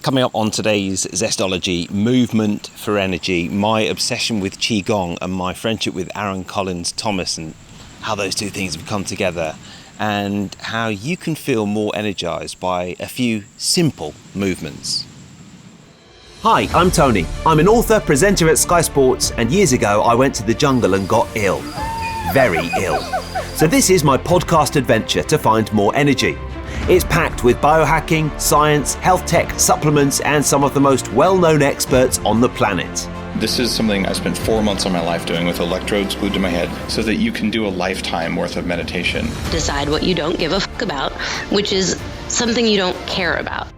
Coming up on today's Zestology, movement for energy, my obsession with Qi Gong and my friendship with Arron Collins-Thomas and how those two things have come together and how you can feel more energized by a few simple movements. Hi, I'm Tony. I'm an author, presenter at Sky Sports, and years ago I went to the jungle and got ill. Very ill. So this is my podcast adventure to find more energy. It's packed with biohacking, science, health tech, supplements, and some of the most well-known experts on the planet. This is something I spent 4 months of my life doing with electrodes glued to my head so that you can do a lifetime worth of meditation. Decide what you don't give a fuck about, which is something you don't care about.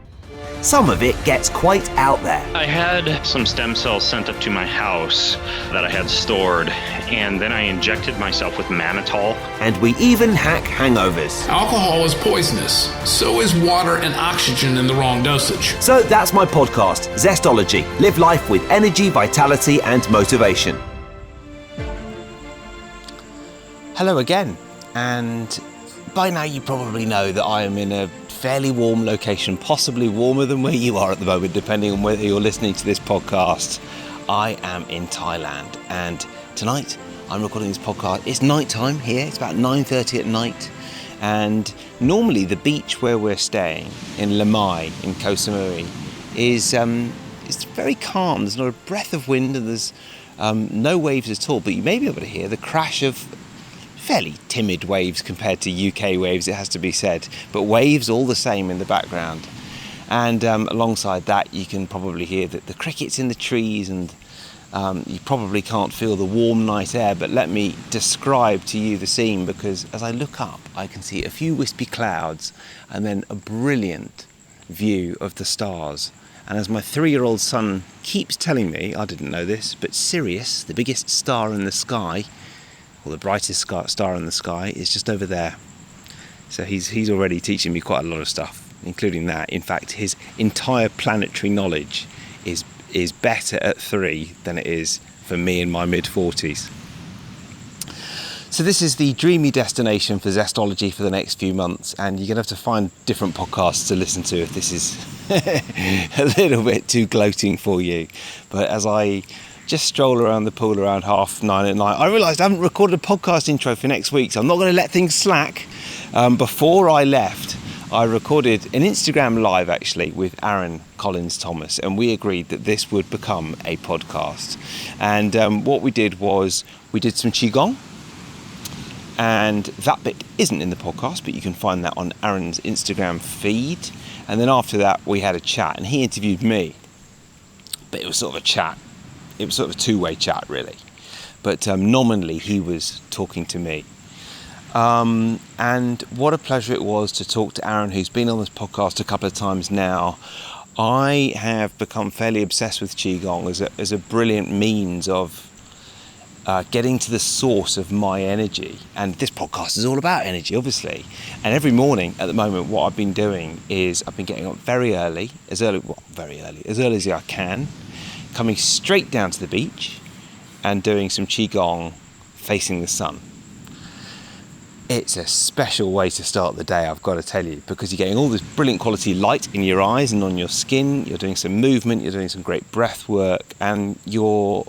Some of it gets quite out there. I had some stem cells sent up to my house that I had stored, and then I injected myself with mannitol. And we even hack hangovers. Alcohol is poisonous. So is water and oxygen in the wrong dosage. So that's my podcast, Zestology. Live life with energy, vitality, and motivation. Hello again, and by now you probably know that I am in a fairly warm location, possibly warmer than where you are at the moment, depending on whether you're listening to this podcast. I am in Thailand, and tonight I'm recording this podcast. It's night time here, it's about 9:30 at night, and normally the beach where we're staying in Lamai in Koh Samui is it's very calm. There's not a breath of wind and there's no waves at all, but you may be able to hear the crash of fairly timid waves compared to UK waves, it has to be said, but waves all the same in the background. And alongside that you can probably hear the crickets in the trees, and you probably can't feel the warm night air, but let me describe to you the scene, because as I look up I can see a few wispy clouds and then a brilliant view of the stars. And as my 3-year-old son keeps telling me, I didn't know this, but Sirius, the biggest star in the sky, or the brightest star in the sky, is just over there. So he's already teaching me quite a lot of stuff, including that. In fact, his entire planetary knowledge is better at 3 than it is for me in my mid-40s. So this is the dreamy destination for Zestology for the next few months, and you're going to have to find different podcasts to listen to if this is a little bit too gloating for you. But as I just stroll around the pool around 9:30 at night, I realised I haven't recorded a podcast intro for next week, so I'm not going to let things slack. Before I left, I recorded an Instagram live actually with Arron Collins-Thomas, and we agreed that this would become a podcast. And what we did was we did some Qi Gong, and that bit isn't in the podcast, but you can find that on Arron's Instagram feed. And then after that we had a chat, and he interviewed me, but it was sort of a chat. It was sort of a two-way chat, really. But nominally, he was talking to me. And what a pleasure it was to talk to Arron, who's been on this podcast a couple of times now. I have become fairly obsessed with Qi Gong as a brilliant means of getting to the source of my energy. And this podcast is all about energy, obviously. And every morning, at the moment, what I've been doing is I've been getting up very early as I can, coming straight down to the beach and doing some Qi Gong facing the sun. It's a special way to start the day, I've got to tell you, because you're getting all this brilliant quality light in your eyes and on your skin, you're doing some movement, you're doing some great breath work, and you're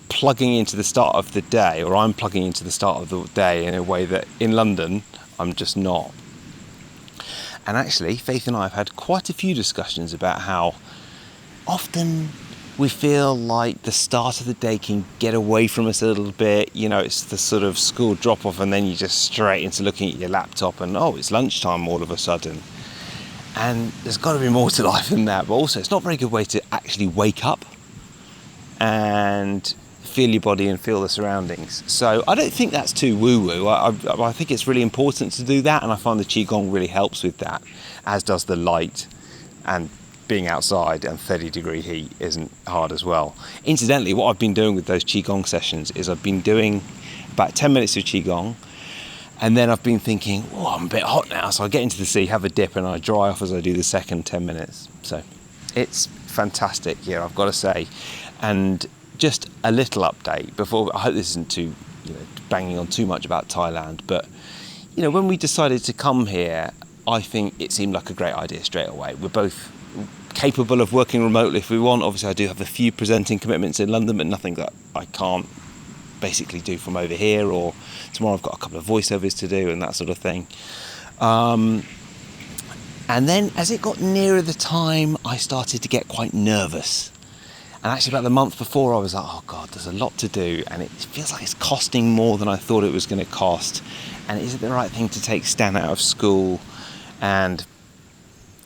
plugging into the start of the day, or I'm plugging into the start of the day in a way that in London I'm just not. And actually, Faith and I have had quite a few discussions about how often we feel like the start of the day can get away from us a little bit. You know, it's the sort of school drop-off and then you're just straight into looking at your laptop and, oh, it's lunchtime all of a sudden. And there's got to be more to life than that. But also, it's not a very good way to actually wake up and feel your body and feel the surroundings. So I don't think that's too woo-woo. I think it's really important to do that, and I find the Qi Gong really helps with that, as does the light, and being outside and 30-degree heat isn't hard as well. Incidentally, what I've been doing with those Qi Gong sessions is I've been doing about 10 minutes of Qi Gong, and then I've been thinking, oh, I'm a bit hot now, so I get into the sea, have a dip, and I dry off as I do the second 10 minutes. So it's fantastic here, I've got to say. And just a little update before, I hope this isn't too, banging on too much about Thailand, but when we decided to come here, I think it seemed like a great idea straight away. We're both capable of working remotely if we want. Obviously, I do have a few presenting commitments in London, but nothing that I can't basically do from over here. Or tomorrow I've got a couple of voiceovers to do and that sort of thing. And then as it got nearer the time, I started to get quite nervous. And actually about the month before, I was like, oh God, there's a lot to do. And it feels like it's costing more than I thought it was going to cost. And is it the right thing to take Stan out of school? And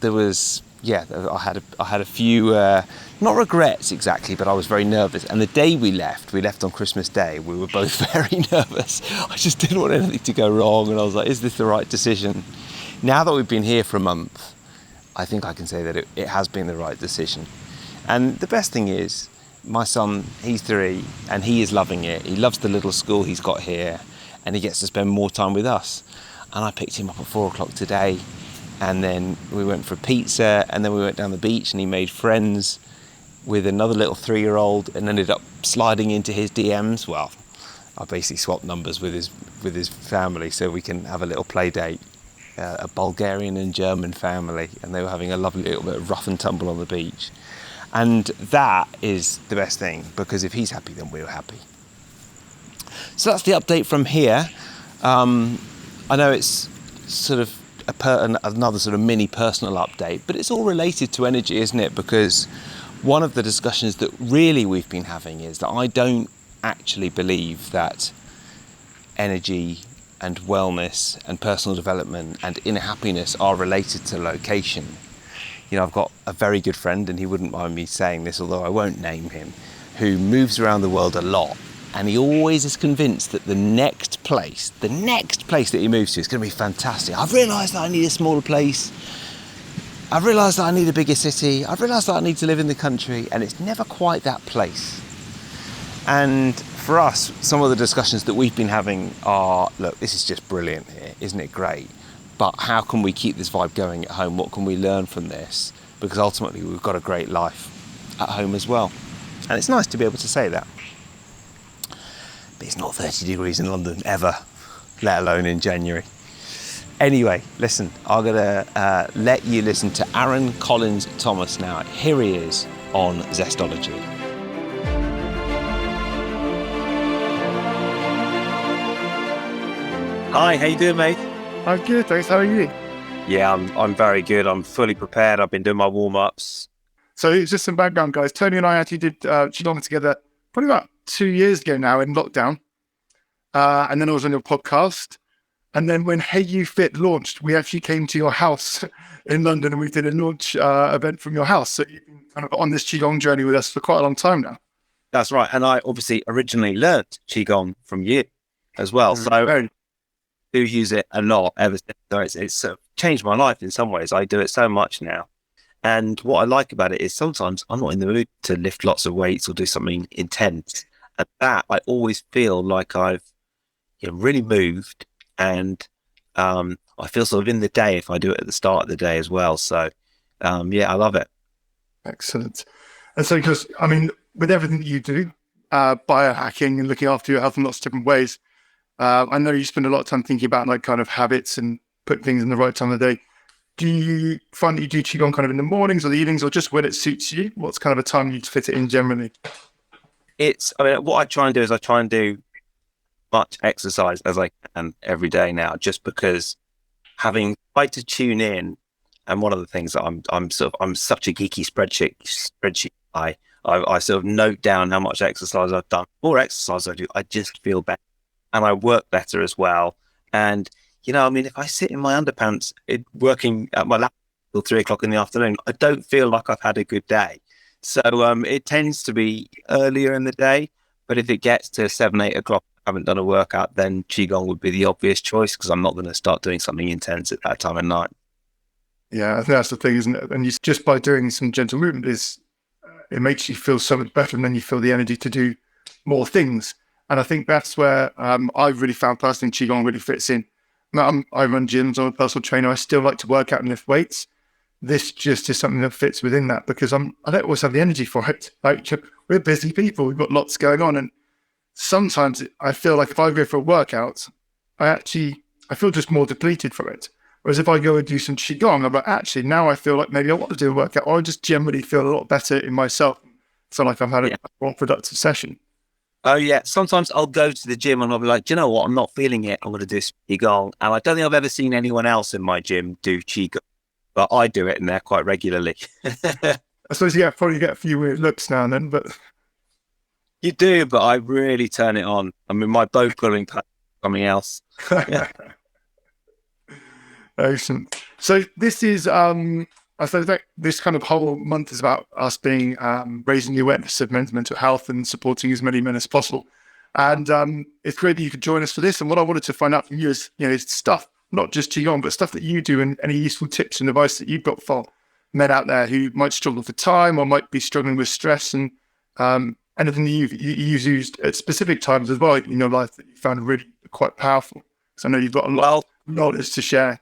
there was, I had a few, not regrets exactly, but I was very nervous. And the day we left on Christmas Day, we were both very nervous. I just didn't want anything to go wrong. And I was like, is this the right decision? Now that we've been here for a month, I think I can say that it has been the right decision. And the best thing is, my son, he's 3, and he is loving it. He loves the little school he's got here, and he gets to spend more time with us. And I picked him up at 4 o'clock today, and then we went for pizza, and then we went down the beach, and he made friends with another little 3-year-old, and ended up sliding into his DMs. Well, I basically swapped numbers with his family so we can have a little play date. A Bulgarian and German family, and they were having a lovely little bit of rough and tumble on the beach. And that is the best thing, because if he's happy, then we're happy. So that's the update from here. I know it's sort of another sort of mini personal update, but it's all related to energy, isn't it? Because one of the discussions that really we've been having is that I don't actually believe that energy and wellness and personal development and inner happiness are related to location. You know, I've got a very good friend, and he wouldn't mind me saying this, although I won't name him, who moves around the world a lot, and he always is convinced that the next place that he moves to is going to be fantastic. I've realised that I need a smaller place. I've realised that I need a bigger city. I've realised that I need to live in the country, and it's never quite that place. And for us, some of the discussions that we've been having are, look, this is just brilliant here, isn't it great? But how can we keep this vibe going at home? What can we learn from this? Because ultimately we've got a great life at home as well. And it's nice to be able to say that. But it's not 30 degrees in London ever, let alone in January. Anyway, listen, I'm going to let you listen to Arron Collins-Thomas now. Here he is on Zestology. Hi, how you doing, mate? I'm good, thanks. How are you? Yeah, I'm very good. I'm fully prepared. I've been doing my warm-ups. So just some background, guys. Tony and I actually did Qigong together probably about 2 years ago now in lockdown. And then I was on your podcast. And then when Hey You Fit launched, we actually came to your house in London and we did a launch event from your house. So you've been kind of on this Qigong journey with us for quite a long time now. That's right. And I obviously originally learnt Qigong from you as well. So I do use it a lot ever since. It's changed my life in some ways. I do it so much now. And what I like about it is sometimes I'm not in the mood to lift lots of weights or do something intense. And that I always feel like I've really moved. And I feel sort of in the day if I do it at the start of the day as well. So, I love it. Excellent. And so, because, I mean, with everything that you do, biohacking and looking after your health in lots of different ways, I know you spend a lot of time thinking about like kind of habits and put things in the right time of the day. Do you find that you do Qigong kind of in the mornings or the evenings or just when it suits you? What's kind of a time you'd fit it in generally? What I try and do is I try and do much exercise as I can every day now, just because having tried to tune in, and one of the things that I'm such a geeky spreadsheet guy. I sort of note down how much exercise I've done. The more exercise I do, I just feel better, and I work better as well. And if I sit in my underpants working at my laptop till 3 o'clock in the afternoon, I don't feel like I've had a good day. So it tends to be earlier in the day, but if it gets to 7, 8 o'clock, haven't done a workout, then Qigong would be the obvious choice because I'm not going to start doing something intense at that time of night. Yeah, I think that's the thing, isn't it? And just by doing some gentle movement, it makes you feel so much better, and then you feel the energy to do more things. And I think that's where I've really found personally Qigong really fits in. Now, I run gyms, I'm a personal trainer, I still like to work out and lift weights. This just is something that fits within that because I don't always have the energy for it. Like, we're busy people, we've got lots going on, and sometimes I feel like if I go for a workout, I feel just more depleted from it. Whereas if I go and do some Qigong, I'm like, actually, now I feel like maybe I want to do a workout, or I just generally feel a lot better in myself. Feel like I've had a more productive session. Oh yeah, sometimes I'll go to the gym and I'll be like, do you know what? I'm not feeling it. I'm going to do Qigong. And I don't think I've ever seen anyone else in my gym do Qigong, but I do it in there quite regularly. I suppose probably get a few weird looks now and then, but You do, but I really turn it on. I mean, my bow pulling part something else. Yeah. Excellent. So this is, I suppose that this kind of whole month is about us being raising the awareness of men's mental health and supporting as many men as possible. And it's great that you could join us for this. And what I wanted to find out from you is, is stuff, not just Qigong, but stuff that you do and any useful tips and advice that you've got for men out there who might struggle for time or might be struggling with stress, and anything that you've used at specific times as well in your life that you found really quite powerful. So I know you've got a lot of knowledge to share.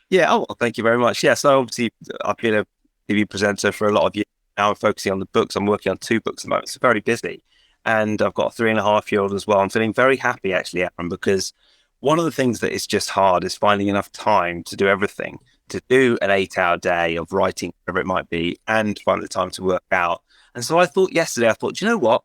Yeah, oh, well, thank you very much. Yeah, so obviously I've been a TV presenter for a lot of years. Now I'm focusing on the books. I'm working on 2 books at the moment. It's very busy. And I've got a 3.5-year-old as well. I'm feeling very happy, actually, Aaron, because one of the things that is just hard is finding enough time to do everything, to do an 8-hour day of writing, whatever it might be, and find the time to work out. And so I thought yesterday, do you know what?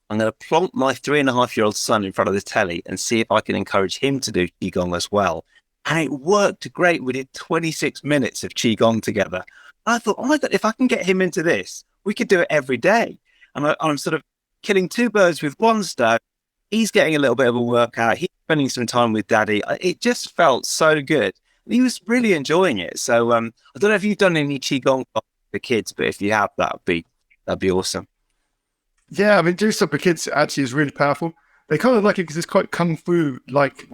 I'm going to plonk my 3.5-year-old son in front of the telly and see if I can encourage him to do Qigong as well. And it worked great. We did 26 minutes of Qigong together. I thought, oh my God, if I can get him into this, we could do it every day. And I'm sort of killing 2 birds with one stone. He's getting a little bit of a workout. He's spending some time with daddy. It just felt so good. And he was really enjoying it. So I don't know if you've done any Qigong for the kids, but if you have, that'd be awesome. Yeah, I mean, doing stuff for kids actually is really powerful. They kind of like it because it's quite kung fu like.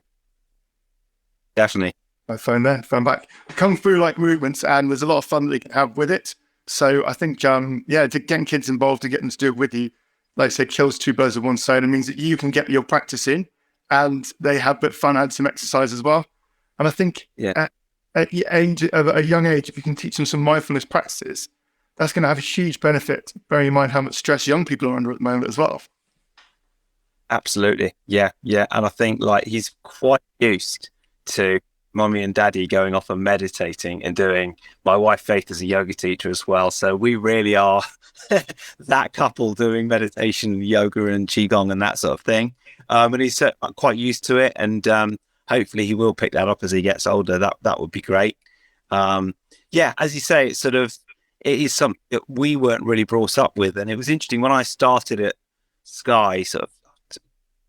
Definitely. My phone back. Kung fu like movements, and there's a lot of fun that you can have with it. So I think, to getting kids involved, to get them to do it with you, like I say, kills 2 birds with one stone. It means that you can get your practice in, and they have a bit of fun and some exercise as well. And I think at a young age, if you can teach them some mindfulness practices, that's going to have a huge benefit, bearing in mind how much stress young people are under at the moment as well. Absolutely. Yeah. And I think he's quite used to mommy and daddy going off and meditating and doing. My wife Faith is a yoga teacher as well, so we really are that couple doing meditation, yoga and Qigong and that sort of thing. And he's quite used to it, and hopefully he will pick that up as he gets older. That would be great. As you say, it is something that we weren't really brought up with, and it was interesting when I started at Sky, sort of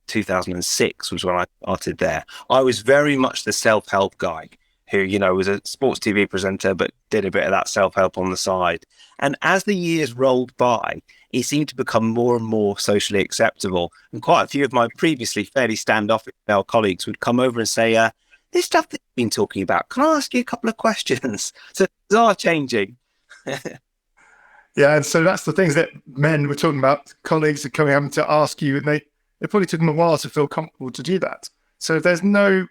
2006 was when I started there. I was very much the self-help guy who, was a sports TV presenter, but did a bit of that self-help on the side. And as the years rolled by, it seemed to become more and more socially acceptable. And quite a few of my previously fairly standoffish male colleagues would come over and say, this stuff that you've been talking about, can I ask you a couple of questions? So things are changing. Yeah, and so that's the things that men were talking about. Colleagues are having to ask you, and it probably took them a while to feel comfortable to do that. So if there's no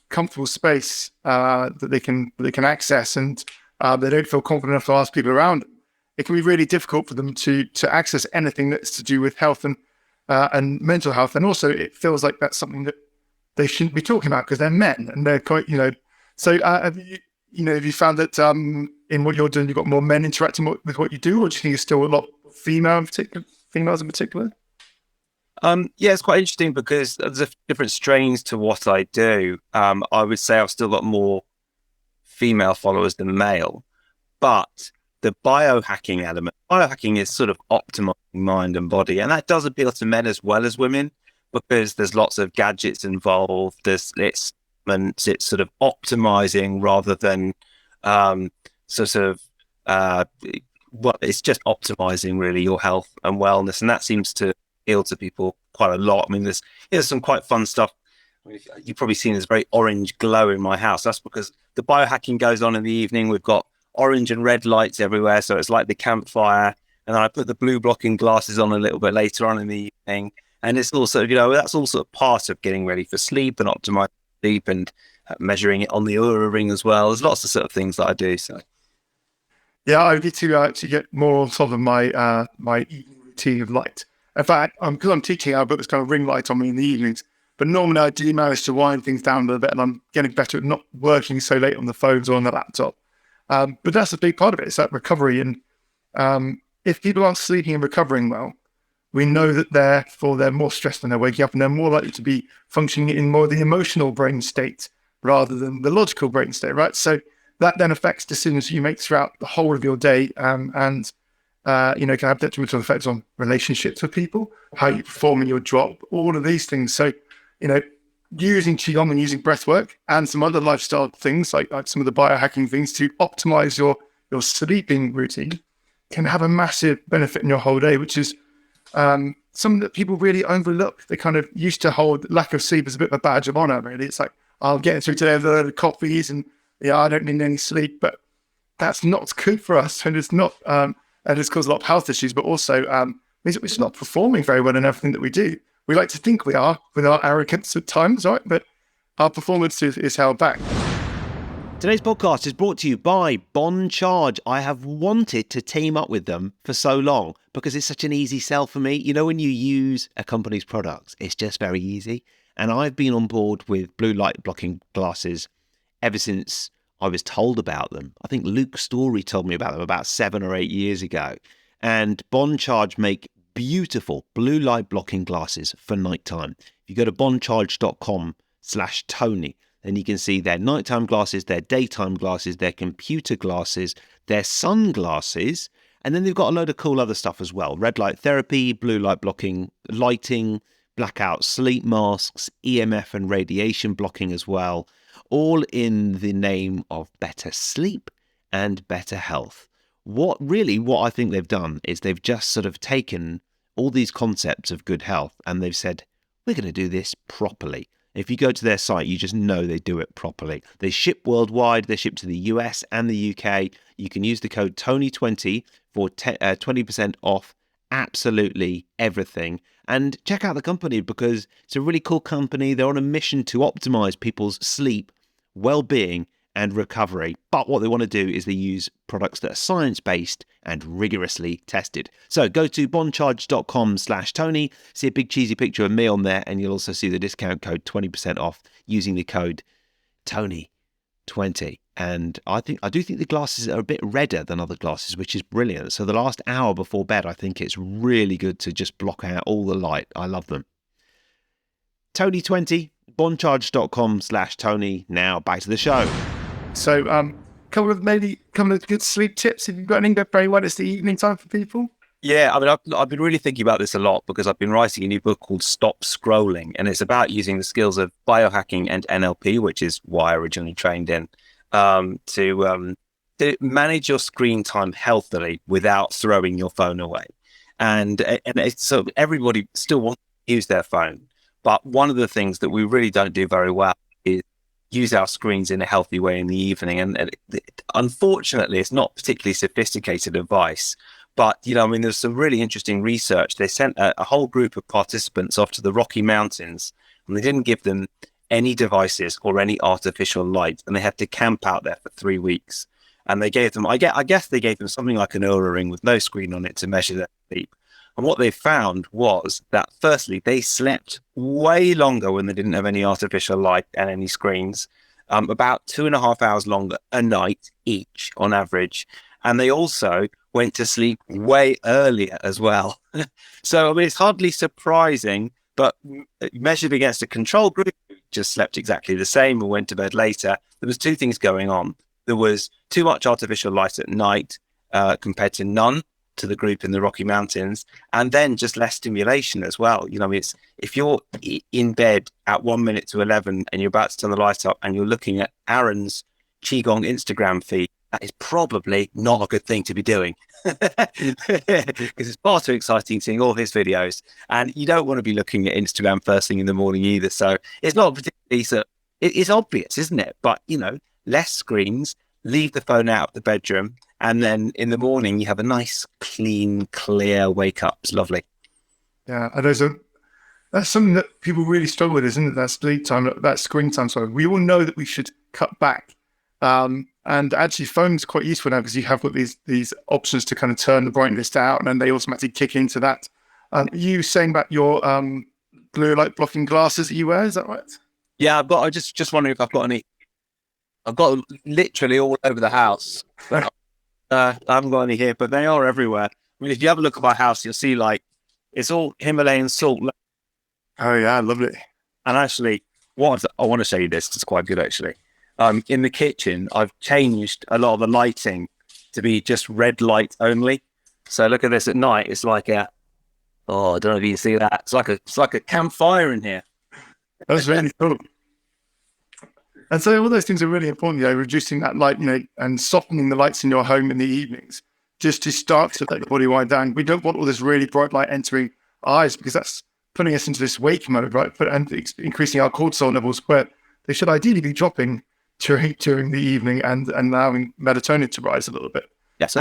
comfortable space that they can access, and they don't feel confident enough to ask people around them, it can be really difficult for them to access anything that's to do with health and mental health. And also, it feels like that's something that they shouldn't be talking about because they're men and they're quite, So have you found that in what you're doing, you've got more men interacting with what you do, or do you think it's still a lot of females in particular? It's quite interesting because there's different strains to what I do. I would say I've still got more female followers than male, but the biohacking is sort of optimizing mind and body, and that does appeal to men as well as women because there's lots of gadgets involved. It's sort of optimizing rather than it's just optimizing really your health and wellness, and that seems to appeal to people quite a lot. I mean, there's some quite fun stuff. I mean, you've probably seen this very orange glow in my house. That's because the biohacking goes on in the evening. We've got orange and red lights everywhere, so it's like the campfire. And then I put the blue blocking glasses on a little bit later on in the evening. And it's also, that's also part of getting ready for sleep and optimizing sleep and measuring it on the Oura ring as well. There's lots of sort of things that I do. So, yeah, I need to get more on top of my my evening routine of light. In fact, because I'm teaching, I put this kind of ring light on me in the evenings. But normally I do manage to wind things down a little bit, and I'm getting better at not working so late on the phones or on the laptop. But that's a big part of it. It's that recovery. And if people aren't sleeping and recovering well, we know that they're more stressed when they're waking up, and they're more likely to be functioning in more the emotional brain state rather than the logical brain state, right? So that then affects decisions you make throughout the whole of your day, and can have detrimental effects on relationships with people, how you perform in your job, all of these things. So, using Qigong and using breath work and some other lifestyle things like some of the biohacking things to optimize your sleeping routine can have a massive benefit in your whole day, which is something that people really overlook. They kind of used to hold lack of sleep as a bit of a badge of honor, really. It's like, I'll get through today with a load of coffees and I don't need any sleep, but that's not good for us. And it's not, and it's caused a lot of health issues, but also means that we're not performing very well in everything that we do. We like to think we are with our arrogance at times, right? But our performance is held back. Today's podcast is brought to you by Bon Charge. I have wanted to team up with them for so long because it's such an easy sell for me. When you use a company's products, it's just very easy. And I've been on board with blue light blocking glasses ever since I was told about them. I think Luke Story told me about them about 7 or 8 years ago. And Bon Charge make beautiful blue light blocking glasses for nighttime. If you go to boncharge.com/Tony, then you can see their nighttime glasses, their daytime glasses, their computer glasses, their sunglasses, and then they've got a load of cool other stuff as well. Red light therapy, blue light blocking, lighting, blackout sleep masks, EMF and radiation blocking as well, all in the name of better sleep and better health. What I think they've done is they've just sort of taken all these concepts of good health and they've said, we're going to do this properly. If you go to their site, you just know they do it properly. They ship worldwide. They ship to the US and the UK. You can use the code TONY20 for 20% off absolutely everything. And check out the company because it's a really cool company. They're on a mission to optimize people's sleep, well-being, and recovery. But what they want to do is they use products that are science-based and rigorously tested. So go to boncharge.com/Tony, see a big cheesy picture of me on there, and you'll also see the discount code 20% off using the code Tony20. And I do think the glasses are a bit redder than other glasses, which is brilliant. So the last hour before bed, I think it's really good to just block out all the light. I love them. Tony20, boncharge.com/Tony. Now back to the show. So, couple of good sleep tips. If you've got any, very well, it's the evening time for people. Yeah, I mean, I've been really thinking about this a lot because I've been writing a new book called Stop Scrolling, and it's about using the skills of biohacking and NLP, which is why I originally trained in, to manage your screen time healthily without throwing your phone away. And so everybody still wants to use their phone, but one of the things that we really don't do very well is use our screens in a healthy way in the evening. And unfortunately, it's not particularly sophisticated advice. But, there's some really interesting research. They sent a whole group of participants off to the Rocky Mountains, and they didn't give them any devices or any artificial light, and they had to camp out there for 3 weeks. And they gave them, I guess they gave them something like an Oura ring with no screen on it to measure their sleep. And what they found was that, firstly, they slept way longer when they didn't have any artificial light and any screens, about 2.5 hours longer a night each on average. And they also went to sleep way earlier as well. So, it's hardly surprising, but measured against a control group who just slept exactly the same and went to bed later, there was 2 things going on. There was too much artificial light at night compared to none to the group in the Rocky Mountains, and then just less stimulation as well. It's if you're in bed at 1 minute to 11 and you're about to turn the light up and you're looking at Arron's Qi Gong Instagram feed, that is probably not a good thing to be doing because it's far too exciting seeing all his videos, and you don't want to be looking at Instagram first thing in the morning either. So it's not particularly it's obvious, isn't it? But less screens, leave the phone out of the bedroom, and then in the morning you have a nice, clean, clear wake up. It's lovely. Yeah, and that's something that people really struggle with, isn't it? That sleep time, that screen time. So we all know that we should cut back. And actually, phone's quite useful now because you have got these options to kind of turn the brightness down, and they automatically kick into that. You saying about your blue light blocking glasses that you wear. Is that right? Yeah, I just wondering if I've got any. I've got literally all over the house. I haven't got any here, but they are everywhere. I mean, if you have a look at my house, you'll see like it's all Himalayan salt. Oh yeah, lovely. And actually, I want to show you this. It's quite good actually. In the kitchen, I've changed a lot of the lighting to be just red light only. So look at this at night. It's like I don't know if you can see that. It's like a campfire in here. That's really cool. And so all those things are really important, reducing that light, and softening the lights in your home in the evenings, just to start to let the body wind down. We don't want all this really bright light entering our eyes because that's putting us into this wake mode, right? And increasing our cortisol levels, where they should ideally be dropping during the evening and allowing melatonin to rise a little bit. Yes.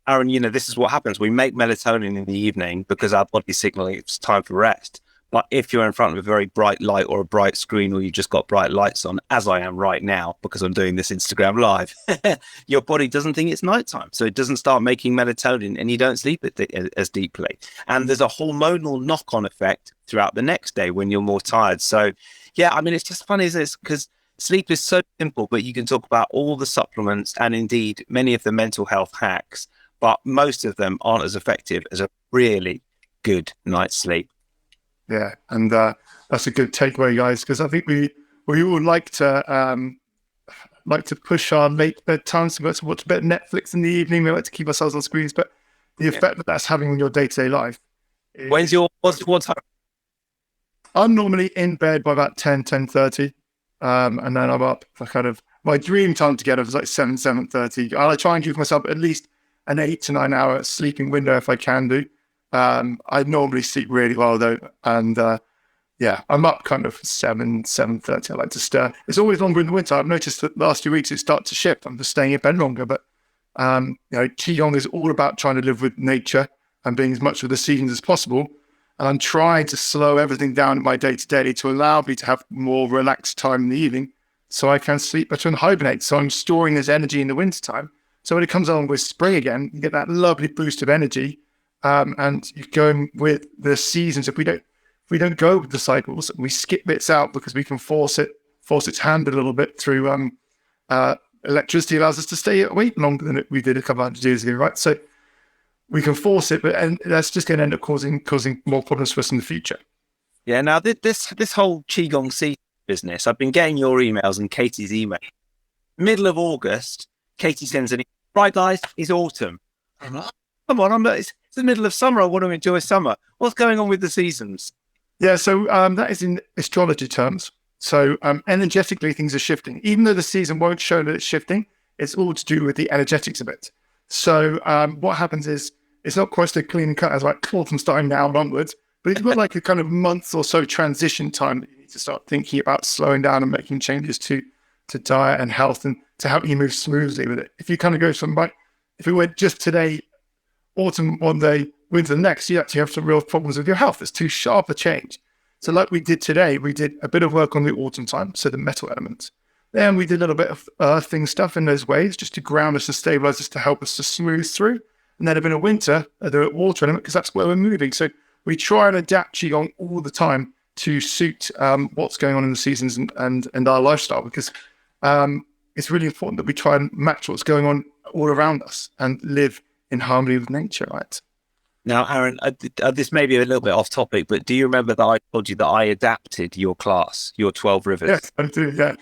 Arron, this is what happens. We make melatonin in the evening because our body's signaling it's time for rest. But if you're in front of a very bright light or a bright screen, or you've just got bright lights on, as I am right now, because I'm doing this Instagram live, your body doesn't think it's nighttime. So it doesn't start making melatonin and you don't sleep as deeply. And there's a hormonal knock-on effect throughout the next day when you're more tired. So, yeah, I mean, it's just funny, isn't it? Because sleep is so simple, but you can talk about all the supplements and indeed many of the mental health hacks, but most of them aren't as effective as a really good night's sleep. Yeah, and that's a good takeaway, guys, because I think we all like to push our late bedtimes. We like to watch a bit of Netflix in the evening. We like to keep ourselves on screens, but the effect that that's having on your day-to-day life. What's time? I'm normally in bed by about 10:30, and then I'm up for my dream time to get up is like 7:30. I try and give myself at least an 8 to 9 hour sleeping window if I can do. I normally sleep really well though, and I'm up 7:30. I like to stir. It's always longer in the winter. I've noticed that the last 2 weeks it starts to shift. I'm just staying in bed longer, but Qigong is all about trying to live with nature and being as much with the seasons as possible. And I'm trying to slow everything down in my day-to-day to allow me to have more relaxed time in the evening so I can sleep better and hibernate. So I'm storing this energy in the wintertime. So when it comes along with spring again, you get that lovely boost of energy. And you go with the seasons. If we don't go with the cycles, we skip bits out because we can force its hand a little bit through electricity. Allows us to stay awake longer than we did a couple hundred years ago, right? So we can force it, and that's just going to end up causing more problems for us in the future. Yeah. Now this whole Qigong season business, I've been getting your emails and Katie's email. Middle of August, Katie sends an email. Right, guys, it's autumn. I'm like, come on, it's the middle of summer. I want to enjoy summer. What's going on with the seasons? Yeah, so that is in astrology terms. So energetically, things are shifting. Even though the season won't show that it's shifting, it's all to do with the energetics of it. So what happens is it's not quite so clean and cut as like autumn starting now onwards, but it's got like a kind of month or so transition time that you need to start thinking about slowing down and making changes to diet and health and to help you move smoothly with it. If you kind of go from if we went just today, autumn one day, winter the next, you actually have some real problems with your health. It's too sharp a change. So like we did today, we did a bit of work on the autumn time, so the metal elements. Then we did a little bit of earthing stuff in those ways, just to ground us and stabilize us to help us to smooth through. And then a bit of winter, the water element, because that's where we're moving. So we try and adapt Qigong all the time to suit what's going on in the seasons and our lifestyle, because it's really important that we try and match what's going on all around us and live in harmony with nature, right? Now, Arron, this may be a little bit off topic, but do you remember that I told you that I adapted your class, your 12 Rivers? Yes, I do, yeah.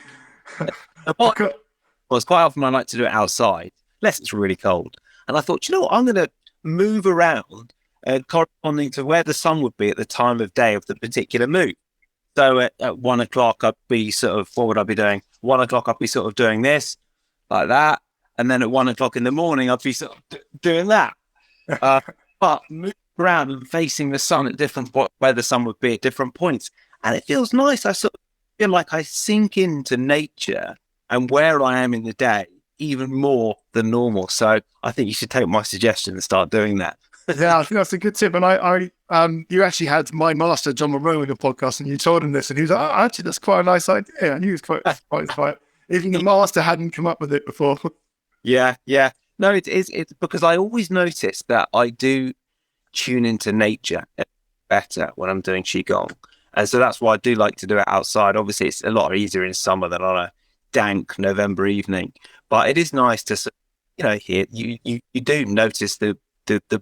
Well, it's quite often I like to do it outside, unless it's really cold. And I thought, I'm going to move around corresponding to where the sun would be at the time of day of the particular mood. So at 1 o'clock, I'd be what would I be doing? 1 o'clock, I'd be sort of doing this, like that. And then at 1 o'clock in the morning, I'd be sort of doing that. But moving around and facing the sun at where the sun would be at different points. And it feels nice. I sort of feel like I sink into nature and where I am in the day even more than normal. So I think you should take my suggestion and start doing that. Yeah, I think that's a good tip. And you actually had my master, John Monroe, in the podcast, and you told him this, and he was like, oh, actually, that's quite a nice idea. And he was quite inspired. Even the master hadn't come up with it before. Yeah. No, it's because I always notice that I do tune into nature better when I'm doing Qigong. And so that's why I do like to do it outside. Obviously, it's a lot easier in summer than on a dank November evening. But it is nice to, hear you do notice the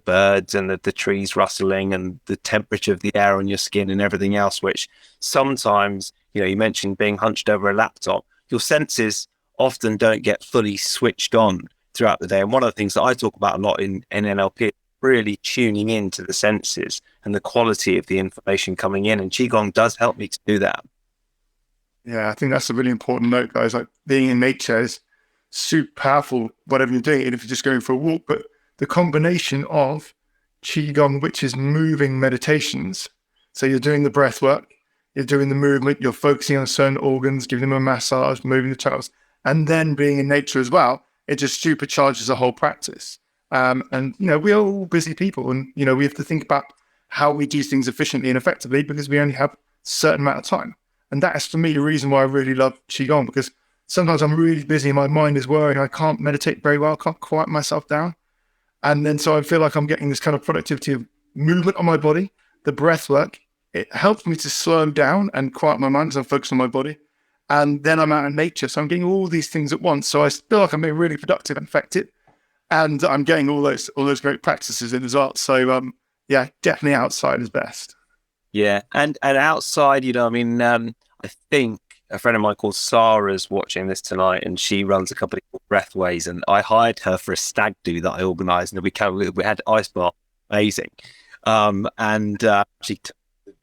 birds and the trees rustling and the temperature of the air on your skin and everything else, which sometimes, you mentioned being hunched over a laptop, your senses often don't get fully switched on throughout the day. And one of the things that I talk about a lot in NLP is really tuning into the senses and the quality of the information coming in. And Qigong does help me to do that. Yeah, I think that's a really important note, guys. Like, being in nature is super powerful, whatever you're doing, even if you're just going for a walk. But the combination of Qigong, which is moving meditations. So you're doing the breath work, you're doing the movement, you're focusing on certain organs, giving them a massage, moving the channels, and then being in nature as well. It just supercharges the whole practice. And, we're all busy people, and, we have to think about how we do things efficiently and effectively, because we only have a certain amount of time. And that is, for me, the reason why I really love Qigong, because sometimes I'm really busy, my mind is whirring, I can't meditate very well, can't quiet myself down. And then so I feel like I'm getting this kind of productivity of movement on my body, the breath work. It helps me to slow down and quiet my mind as I'm focused on my body. And then I'm out in nature. So I'm getting all these things at once. So I feel like I'm being really productive and effective. And I'm getting all those great practices in as well. So definitely outside is best. Yeah. And outside, I think a friend of mine called Sarah's watching this tonight, and she runs a company called Breathways, and I hired her for a stag do that I organised, and we had ice bath, amazing, she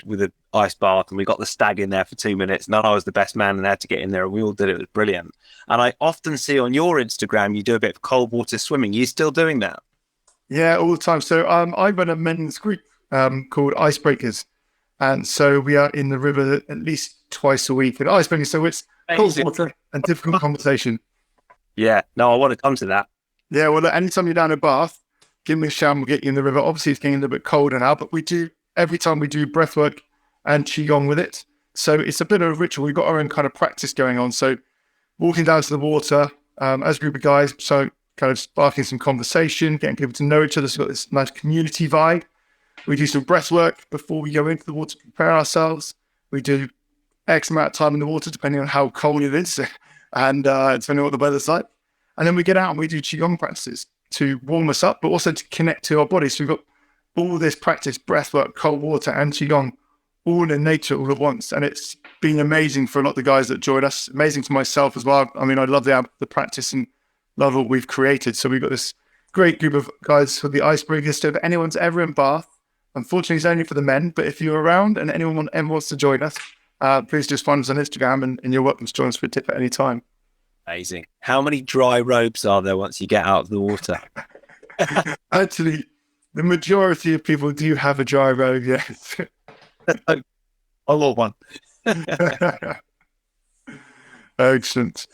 with an ice bath, and we got the stag in there for 2 minutes, and I was the best man and had to get in there, and we all did it. It was brilliant. And I often see on your Instagram you do a bit of cold water swimming. Are you still doing that? Yeah, all the time. So I run a men's group called Icebreakers. And so we are in the river at least twice a week at Icebreakers. So it's cold water and difficult conversation. Yeah, no, I want to come to that. Yeah, well, anytime you're down in Bath, give me a shout and we'll get you in the river. Obviously, it's getting a little bit colder now, but every time we do breathwork and Qigong with it. So it's a bit of a ritual. We've got our own kind of practice going on. So walking down to the water as a group of guys, so kind of sparking some conversation, getting people to know each other. So we've got this nice community vibe. We do some breath work before we go into the water to prepare ourselves. We do X amount of time in the water, depending on how cold it is and depending on what the weather's like. And then we get out and we do Qigong practices to warm us up, but also to connect to our bodies. So we've got all this practice, breath work, cold water, and Qigong, all in nature all at once. And it's been amazing for a lot of the guys that join us, amazing for myself as well. I mean, I love the practice and love what we've created. So we've got this great group of guys for the Icebreakers. So if anyone's ever in Bath, unfortunately, it's only for the men, but if you're around and anyone ever wants to join us, please just find us on Instagram and you're welcome to join us for a tip at any time. Amazing. How many dry robes are there once you get out of the water? Actually, the majority of people do have a dry robe, yes. I love one. Excellent.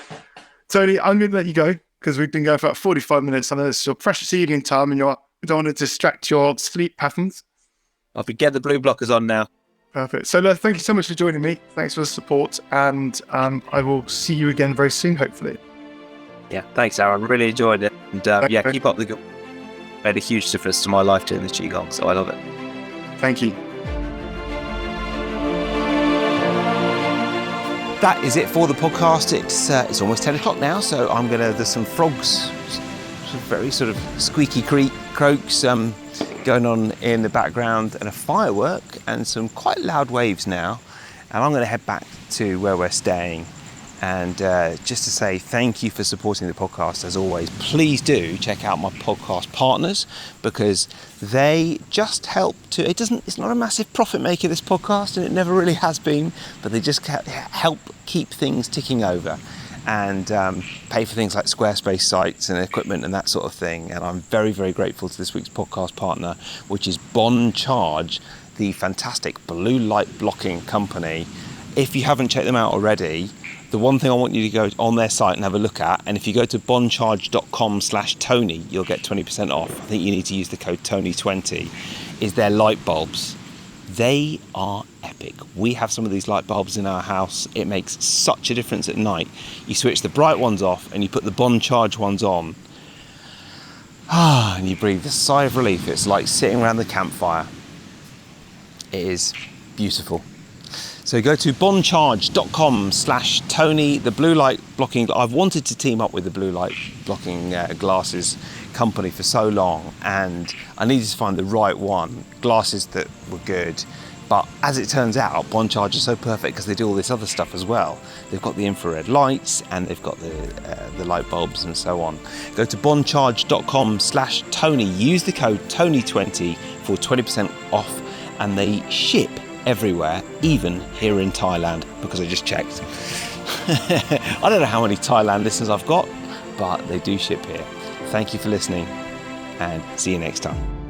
Tony, I'm going to let you go because we've been going for about 45 minutes. I know it's your precious evening time and you don't want to distract your sleep patterns. I'll get the blue blockers on now. Perfect. So thank you so much for joining me. Thanks for the support. And I will see you again very soon, hopefully. Yeah, thanks, Aaron. Really enjoyed it. And keep up the good. Made a huge difference to my life doing the Qigong, so I love it. Thank you. That is it for the podcast. It's almost 10 o'clock now, so there's some frogs, some very sort of squeaky croaks going on in the background, and a firework and some quite loud waves now. And I'm going to head back to where we're staying. And just to say thank you for supporting the podcast as always. Please do check out my podcast partners, because they just help to, it's not a massive profit maker, this podcast, and it never really has been, but they just help keep things ticking over and pay for things like Squarespace sites and equipment and that sort of thing. And I'm very, very grateful to this week's podcast partner, which is Bon Charge, the fantastic blue light blocking company. If you haven't checked them out already, the one thing I want you to go on their site and have a look at, and if you go to boncharge.com/Tony, you'll get 20% off. I think you need to use the code Tony20, is their light bulbs. They are epic. We have some of these light bulbs in our house. It makes such a difference at night. You switch the bright ones off and you put the Bon Charge ones on. And you breathe a sigh of relief. It's like sitting around the campfire. It is beautiful. So go to boncharge.com/Tony, the blue light blocking. I've wanted to team up with the blue light blocking glasses company for so long, and I needed to find the right one, glasses that were good. But as it turns out, Boncharge is so perfect because they do all this other stuff as well. They've got the infrared lights and they've got the light bulbs and so on. Go to boncharge.com/Tony. Use the code Tony20 for 20% off, and they ship everywhere, even here in Thailand, because I just checked. I don't know how many Thailand listeners I've got, but they do ship here. Thank you for listening, and see you next time.